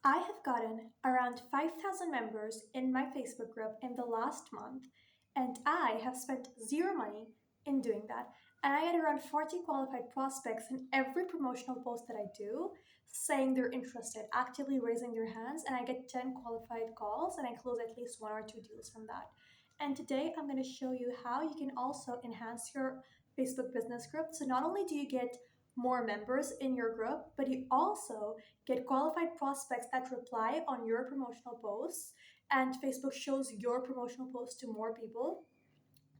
I have gotten around 5,000 members in my Facebook group in the last month, and I have spent zero money in doing that. And I get around 40 qualified prospects in every promotional post that I do saying they're interested, actively raising their hands, and I get 10 qualified calls and I close at least one or two deals from that. And today I'm going to show you how you can also enhance your Facebook business group. So not only do you get more members in your group, but you also get qualified prospects that reply on your promotional posts, and Facebook shows your promotional posts to more people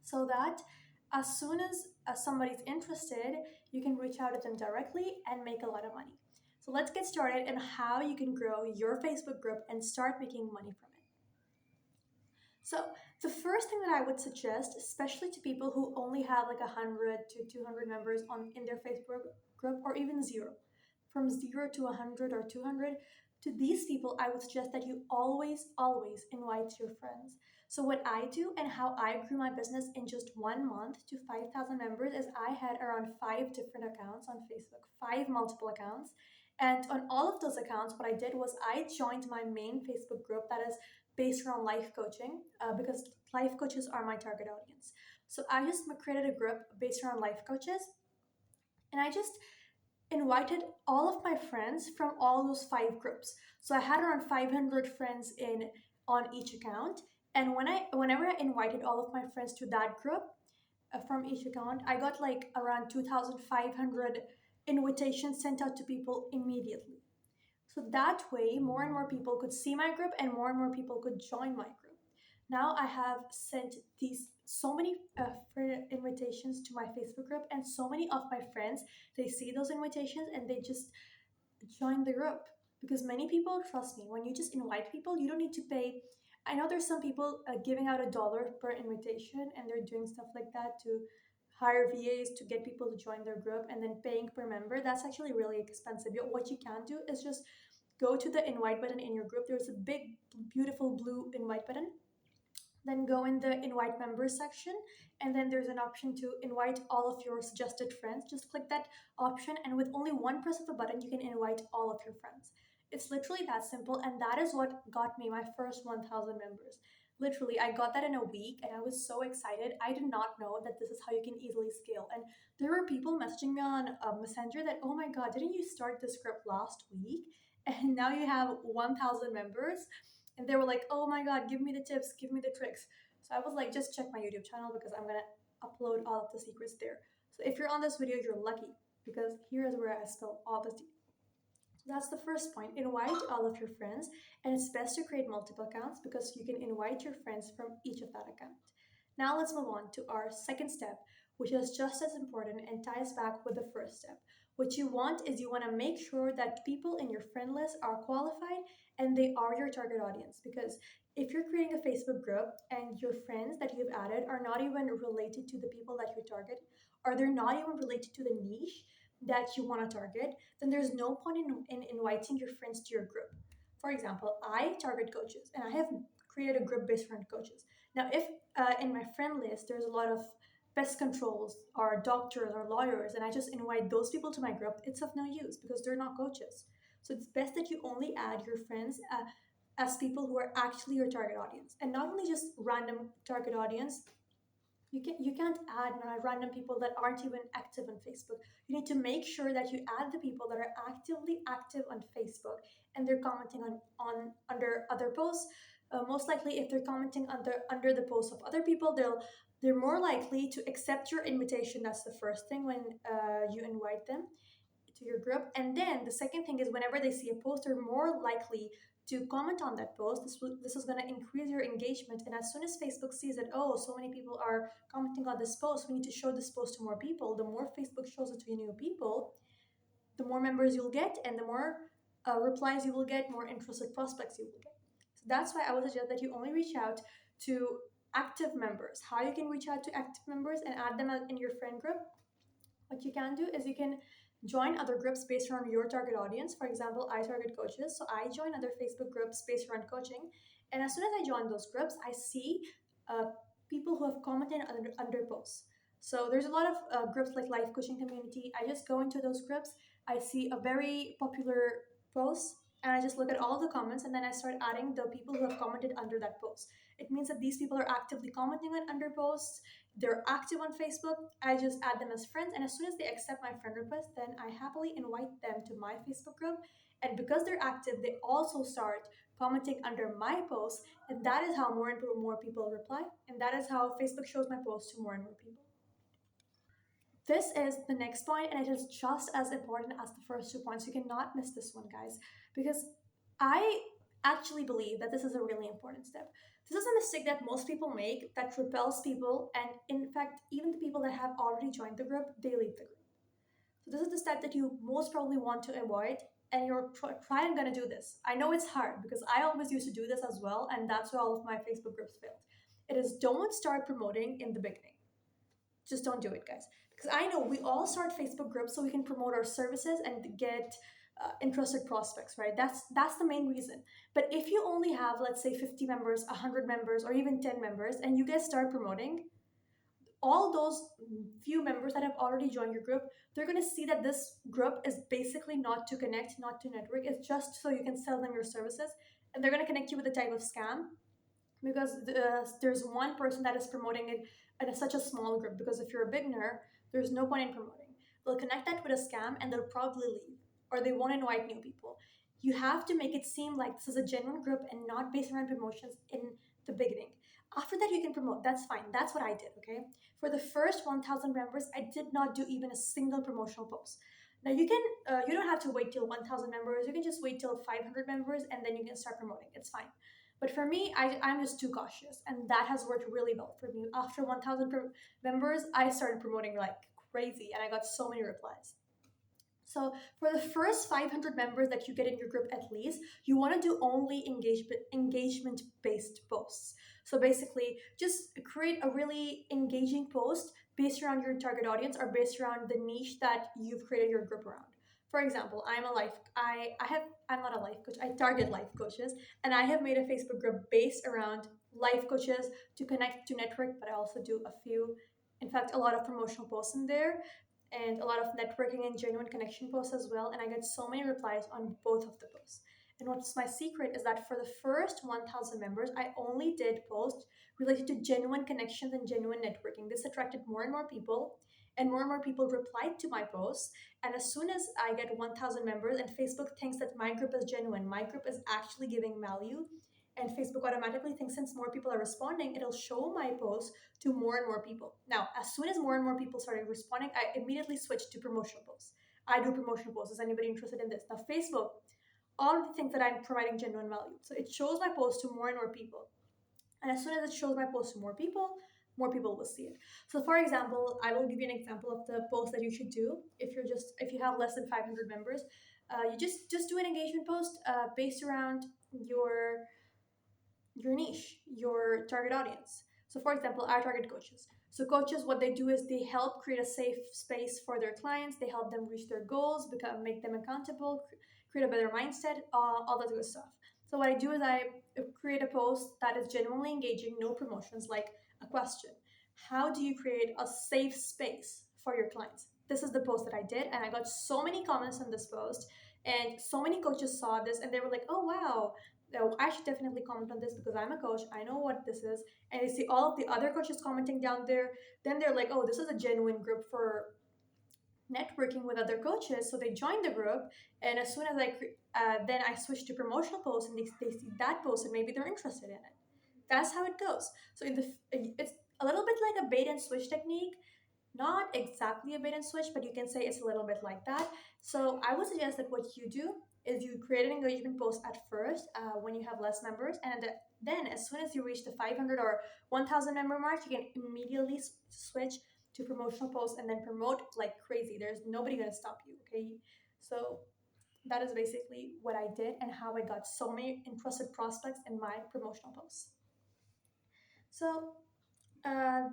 so that as soon as somebody's interested, you can reach out to them directly and make a lot of money. So let's get started on how you can grow your Facebook group and start making money from it. So the first thing that I would suggest, especially to people who only have like 100 to 200 members on in their Facebook group, or even zero, from 0 to 100 or 200, to these people, I would suggest that you always invite your friends. So what I do and how I grew my business in just 1 month to 5,000 members is I had around 5 different accounts on Facebook, 5 multiple accounts. And on all of those accounts, what I did was I joined my main Facebook group that is based around life coaching, because life coaches are my target audience. So I just created a group based around life coaches, and I just invited all of my friends from all those 5 groups. So I had around 500 friends in on each account, and whenever I invited all of my friends to that group, from each account, I got like around 2,500 invitations sent out to people immediately. So that way, more and more people could see my group and more people could join my group. Now I have sent these so many invitations to my Facebook group, and so many of my friends, they see those invitations and they just join the group, because many people, trust me, when you just invite people, you don't need to pay. I know there's some people giving out $1 per invitation, and they're doing stuff like that to hire VAs to get people to join their group and then paying per member. That's actually really expensive. What you can do is just go to the invite button in your group. There's a big, beautiful blue invite button. Then go in the invite members section, and then there's an option to invite all of your suggested friends. Just click that option, and with only one press of a button, you can invite all of your friends. It's literally that simple, and that is what got me my first 1,000 members. Literally, I got that in a week, and I was so excited. I did not know that this is how you can easily scale. And there were people messaging me on Messenger that, oh my God, didn't you start this script last week? And now you have 1,000 members, and they were like, oh my God, give me the tips, give me the tricks. So I was like, just check my YouTube channel, because I'm gonna upload all of the secrets there. So if you're on this video, you're lucky, because here is where I spill all the tea. So that's the first point. Invite all of your friends, and it's best to create multiple accounts because you can invite your friends from each of that account. Now let's move on to our second step, which is just as important and ties back with the first step. What you want is you want to make sure that people in your friend list are qualified and they are your target audience. Because if you're creating a Facebook group and your friends that you've added are not even related to the people that you target, or they're not even related to the niche that you want to target, then there's no point in inviting your friends to your group. For example, I target coaches and I have created a group based around coaches. Now, if in my friend list there's a lot of pest controls or doctors or lawyers, and I just invite those people to my group, it's of no use because they're not coaches. So it's best that you only add your friends as people who are actually your target audience, and not only just random target audience. You can't add random people that aren't even active on Facebook. You need to make sure that you add the people that are actively active on Facebook, and they're commenting on under other posts. Most likely, if they're commenting under the posts of other people, they're more likely to accept your invitation. That's the first thing when you invite them to your group. And then the second thing is, whenever they see a post, they're more likely to comment on that post. This is going to increase your engagement. And as soon as Facebook sees that, oh, so many people are commenting on this post, we need to show this post to more people. The more Facebook shows it to new people, the more members you'll get, and the more replies you will get, more interested prospects you will get. So that's why I would suggest that you only reach out to active members. How you can reach out to active members and add them in your friend group? What you can do is you can join other groups based around your target audience. For example, I target coaches, so I join other Facebook groups based around coaching. And as soon as I join those groups, I see uh, people who have commented under posts. So there's a lot of groups like Life Coaching Community. I just go into those groups. I see a very popular post and I just look at all the comments, and then I start adding the people who have commented under that post. It means that these people are actively commenting on under posts. They're active on Facebook. I just add them as friends, and as soon as they accept my friend request, then I happily invite them to my Facebook group. And because they're active, they also start commenting under my posts, and that is how more and more people reply, and that is how Facebook shows my posts to more and more people. This is the next point, and it is just as important as the first 2 points. You cannot miss this one, guys, because I actually believe that this is a really important step. This is a mistake that most people make that repels people, and in fact, even the people that have already joined the group, they leave the group. So this is the step that you most probably want to avoid, and you're trying gonna do this. I know it's hard because I always used to do this as well, and that's why all of my Facebook groups failed. It is don't start promoting in the beginning. Just don't do it, guys. Because I know we all start Facebook groups so we can promote our services and get interested prospects, right? That's the main reason. But if you only have, let's say, 50 members, 100 members, or even 10 members, and you guys start promoting, all those few members that have already joined your group, they're going to see that this group is basically not to connect, not to network. It's just so you can sell them your services, and they're going to connect you with a type of scam because there's one person that is promoting it in such a small group. Because if you're a beginner, there's no point in promoting. They'll connect that with a scam, and they'll probably leave, or they won't invite new people. You have to make it seem like this is a genuine group and not based around promotions in the beginning. After that, you can promote. That's fine. That's what I did. Okay. For the first 1,000 members, I did not do even a single promotional post. Now you don't have to wait till 1,000 members. You can just wait till 500 members, and then you can start promoting. It's fine. But for me, I'm just too cautious, and that has worked really well for me. After 1,000 members, I started promoting like crazy, and I got so many replies. So for the first 500 members that you get in your group at least, you want to do only engagement based posts. So basically, just create a really engaging post based around your target audience or based around the niche that you've created your group around. For example, I'm not a life coach. I target life coaches, and I have made a Facebook group based around life coaches to connect to network, but I also do a few, in fact, a lot of promotional posts in there and a lot of networking and genuine connection posts as well. And I get so many replies on both of the posts. And what's my secret is that for the first 1,000 members, I only did posts related to genuine connections and genuine networking. This attracted more and more people, and more people replied to my posts. And as soon as I get 1,000 members, and Facebook thinks that my group is genuine, my group is actually giving value, and Facebook automatically thinks since more people are responding, it'll show my posts to more and more people. Now, as soon as more and more people started responding, I immediately switched to promotional posts. I do promotional posts. Is anybody interested in this? Now, Facebook, all of the things that I'm providing genuine value. So it shows my post to more and more people. And as soon as it shows my post to more people will see it. So for example, I will give you an example of the post that you should do if you have less than 500 members. You just do an engagement post based around your niche, your target audience. So, for example, I target coaches. So, coaches, what they do is they help create a safe space for their clients. They help them reach their goals, make them accountable, create a better mindset, all that good stuff. So, what I do is I create a post that is genuinely engaging, no promotions, like a question: how do you create a safe space for your clients? This is the post that I did, and I got so many comments on this post, and so many coaches saw this, and they were like, "Oh wow, no, I should definitely comment on this because I'm a coach. I know what this is." And they see all of the other coaches commenting down there. Then they're like, oh, this is a genuine group for networking with other coaches. So they join the group. And as soon as then I switch to promotional posts and they see that post and maybe they're interested in it. That's how it goes. So it's a little bit like a bait and switch technique. Not exactly a bait and switch, but you can say it's a little bit like that. So I would suggest that what you do is you create an engagement post at first when you have less members, and then as soon as you reach the 500 or 1,000 member mark, you can immediately switch to promotional posts and then promote like crazy. There's nobody gonna stop you. Okay, so that is basically what I did and how I got so many interested prospects in my promotional posts. So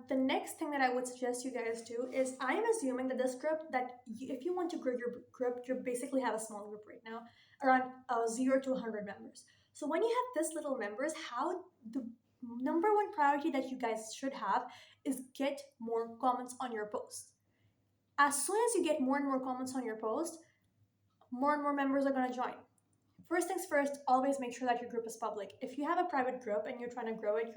the next thing that I would suggest you guys do is I am assuming that this group if you want to grow your group, you basically have a small group right now, around 0 to 100 members. So when you have this little members, how the number one priority that you guys should have is get more comments on your post. As soon as you get more and more comments on your post, more and more members are going to join. First things first, always make sure that your group is public. If you have a private group and you're trying to grow it,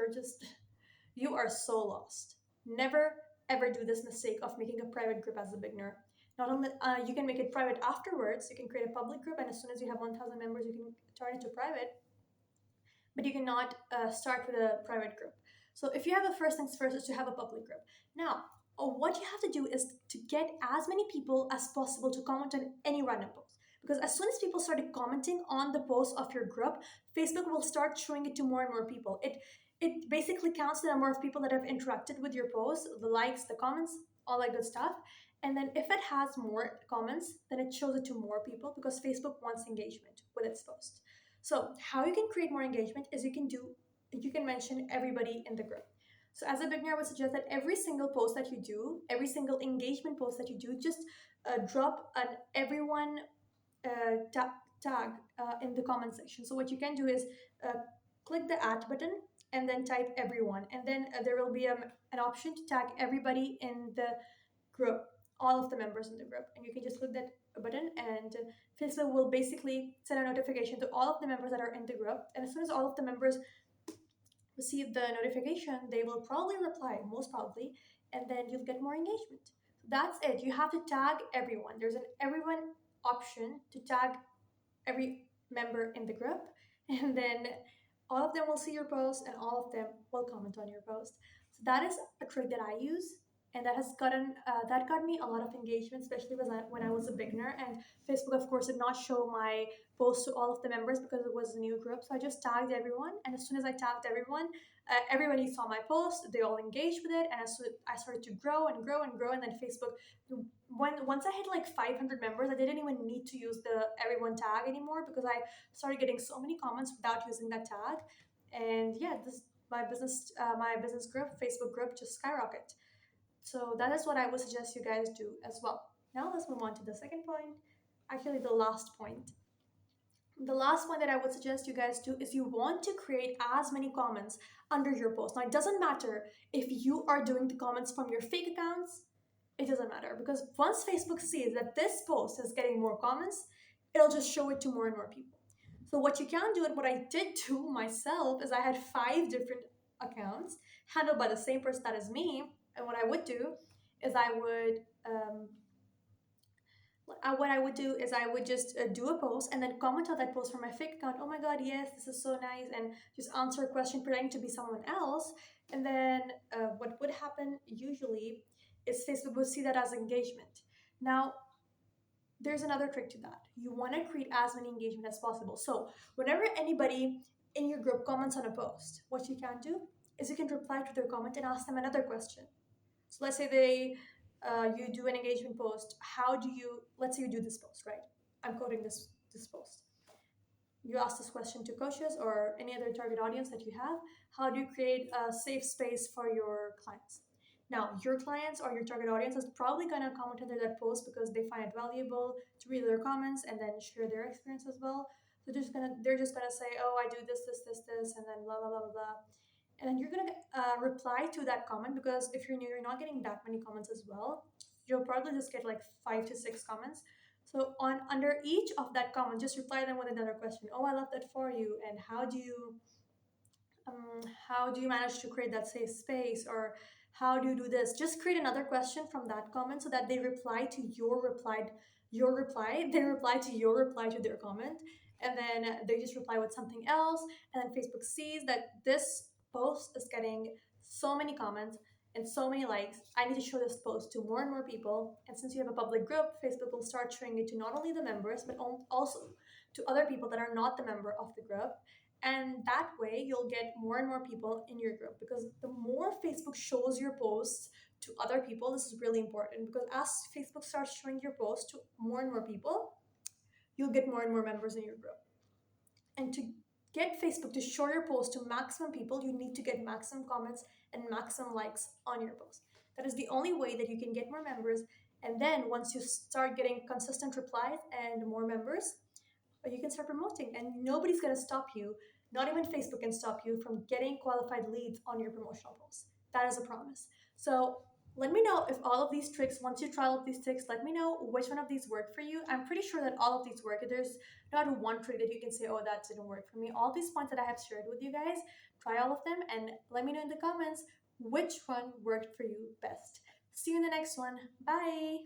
you are so lost. Never ever do this mistake of making a private group as a beginner. Not only you can make it private afterwards, you can create a public group, and as soon as you have 1,000 members, you can turn it to private. But you cannot start with a private group. So if you have a first things first is to have a public group. Now, what you have to do is to get as many people as possible to comment on any random post. Because as soon as people started commenting on the post of your group, Facebook will start showing it to more and more people. It basically counts the number of people that have interacted with your post, the likes, the comments, all that good stuff. And then if it has more comments, then it shows it to more people because Facebook wants engagement with its post. So how you can create more engagement is you can mention everybody in the group. So as a beginner, I would suggest that every single post that you do, every single engagement post that you do, just drop an everyone tag in the comment section. So what you can do is click the @ button and then type everyone, and then there will be an option to tag everybody in the group, all of the members in the group, and you can just click that button, and Facebook will basically send a notification to all of the members that are in the group. And as soon as all of the members receive the notification, they will probably reply, most probably, and then you'll get more engagement. That's it. You have to tag everyone. There's an everyone option to tag every member in the group, and then all of them will see your post and all of them will comment on your post. So that is a trick that I use, and that got me a lot of engagement, especially when I was a beginner. And Facebook, of course, did not show my post to all of the members because it was a new group. So I just tagged everyone, and as soon as I tagged everyone, everybody saw my post. They all engaged with it, and I started to grow and grow and grow. And then Facebook, once I hit like 500 members, I didn't even need to use the everyone tag anymore because I started getting so many comments without using that tag. And yeah, this my business group, Facebook group, just skyrocket. So that is what I would suggest you guys do as well. Now let's move on to the second point. Actually, the last point. The last point that I would suggest you guys do is you want to create as many comments under your post. Now, it doesn't matter if you are doing the comments from your fake accounts, it doesn't matter because once Facebook sees that this post is getting more comments, it'll just show it to more and more people. So, what you can do and what I did to myself is I had 5 different accounts handled by the same person that is me. And what I would do is what I would do is I would just do a post and then comment on that post from my fake account. Oh my god, yes, this is so nice, and just answer a question pretending to be someone else. And then what would happen usually is Facebook would see that as engagement. Now, there's another trick to that. You want to create as many engagement as possible. So whenever anybody in your group comments on a post, what you can do is you can reply to their comment and ask them another question. So let's say you do an engagement post. Let's say you do this post, right? I'm quoting this post. You ask this question to coaches or any other target audience that you have. How do you create a safe space for your clients? Now, your clients or your target audience is probably going to comment under that post because they find it valuable to read their comments and then share their experience as well. So they're just gonna say, oh, I do this, and then blah blah blah blah blah, and then you're gonna reply to that comment because if you're new, you're not getting that many comments as well. You'll probably just get like 5 to 6 comments. So on under each of that comment, just reply them with another question. Oh, I love that for you, and how do you manage to create that safe space, or how do you do this? Just create another question from that comment so that they reply to your reply. They reply to your reply to their comment, and then they just reply with something else. And then Facebook sees that this post is getting so many comments and so many likes. I need to show this post to more and more people. And since you have a public group, Facebook will start showing it to not only the members, but also to other people that are not the member of the group. And that way, you'll get more and more people in your group because the more Facebook shows your posts to other people, this is really important because as Facebook starts showing your posts to more and more people, you'll get more and more members in your group. And to get Facebook to show your post to maximum people, you need to get maximum comments and maximum likes on your post. That is the only way that you can get more members. And then once you start getting consistent replies and more members, you can start promoting, and nobody's going to stop you. Not even Facebook can stop you from getting qualified leads on your promotional posts. That is a promise. So Let me know if all of these tricks, once you try all of these tricks, let me know which one of these work for you. I'm pretty sure that all of these work. There's not one trick that you can say, oh, that didn't work for me. All these points that I have shared with you guys, try all of them and let me know in the comments which one worked for you best. See you in the next one. Bye.